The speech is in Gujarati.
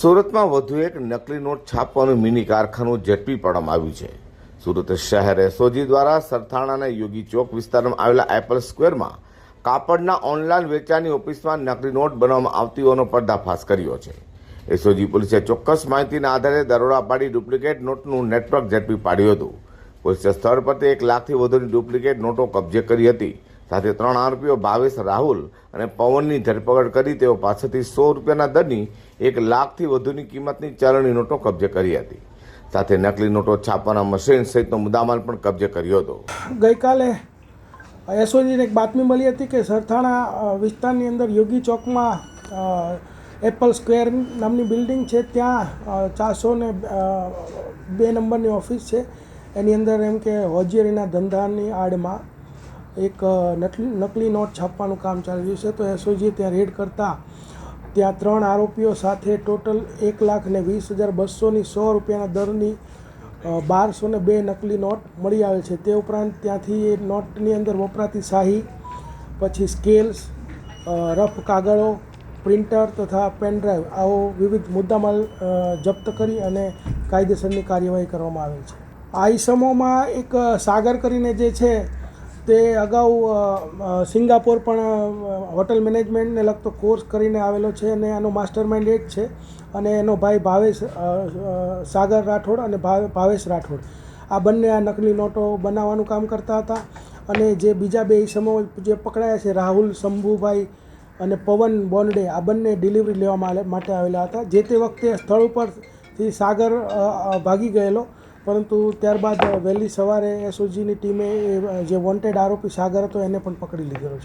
સુરતમાં વધુ એક નકલી નોટ છાપવાનું મિની કારખાનું ઝડપી પાડવામાં આવ્યું છે. સુરત શહેર એસઓજી દ્વારા સરથાણાના યોગી ચોક વિસ્તારમાં આવેલા એપલ સ્ક્વેરમાં કાપડના ઓનલાઈન વેચાણની ઓફિસમાં નકલી નોટ બનાવવામાં આવતી હોવાનો પર્દાફાશ કર્યો છે. એસઓજી પોલીસે ચોક્કસ માહિતીના આધારે દરોડા પાડી ડુપ્લિકેટ નોટનું નેટવર્ક ઝડપી પાડ્યું હતું. પોલીસે સ્થળ પરથી 1 લાખથી વધુની ડુપ્લિકેટ નોટો કબજે કરી હતી. સાથે 3 આરોપીઓ ભાવેશ, રાહુલ અને પવનની ધરપકડ કરી તેઓ પાસેથી 100 રૂપિયાના દરની 1 લાખથી વધુની કિંમતની ચલણી નોટો કબજે કરી હતી. સાથે નકલી નોટો છાપવાના મશીન સહિતનો મુદ્દામાલ પણ કબજે કર્યો હતો. ગઈકાલે એસઓજીને એક બાતમી મળી હતી કે સરથાણા વિસ્તારની અંદર યોગી ચોકમાં એપલ સ્ક્વેર નામની બિલ્ડિંગ છે, ત્યાં 402 નંબરની ઓફિસ છે. એની અંદર એમ કે હોજીરીના ધંધાની આડમાં એક નકલી નોટ છાપવાનું કામ ચાલી રહ્યું છે. તો એસઓજીએ ત્યાં રેડ કરતાં ત્યાં 3 આરોપીઓ સાથે ટોટલ 1,20,200ની 100 રૂપિયાના દરની 1202 નકલી નોટ મળી આવે છે. તે ઉપરાંત ત્યાંથી એ નોટની અંદર વપરાતી શાહી, પછી સ્કેલ્સ, રફ કાગળો, પ્રિન્ટર તથા પેનડ્રાઈવ આવો વિવિધ મુદ્દામાલ જપ્ત કરી અને કાયદેસરની કાર્યવાહી કરવામાં આવેલ છે. આ ઈસમોમાં એક સાગર કરીને જે છે તે અગાઉ સિંગાપોર પણ હોટલ મેનેજમેન્ટને લગતો કોર્સ કરીને આવેલો છે અને આનો માસ્ટર માઇન્ડ એ જ છે. અને એનો ભાઈ ભાવેશ, સાગર રાઠોડ અને ભાવેશ રાઠોડ, આ બંને આ નકલી નોટો બનાવવાનું કામ કરતા હતા. અને જે બીજા 2 ઈસમો જે પકડાયા છે, રાહુલ શંભુભાઈ અને પવન બોન્ડે, આ બંને ડિલિવરી લેવા માટે આવેલા હતા. જે તે વખતે સ્થળ ઉપરથી સાગર ભાગી ગયેલો, પરંતુ ત્યારબાદ વહેલી સવારે એસઓજીની ટીમે જે વોન્ટેડ આરોપી સાગર હતો એને પણ પકડી લીધેલો છે.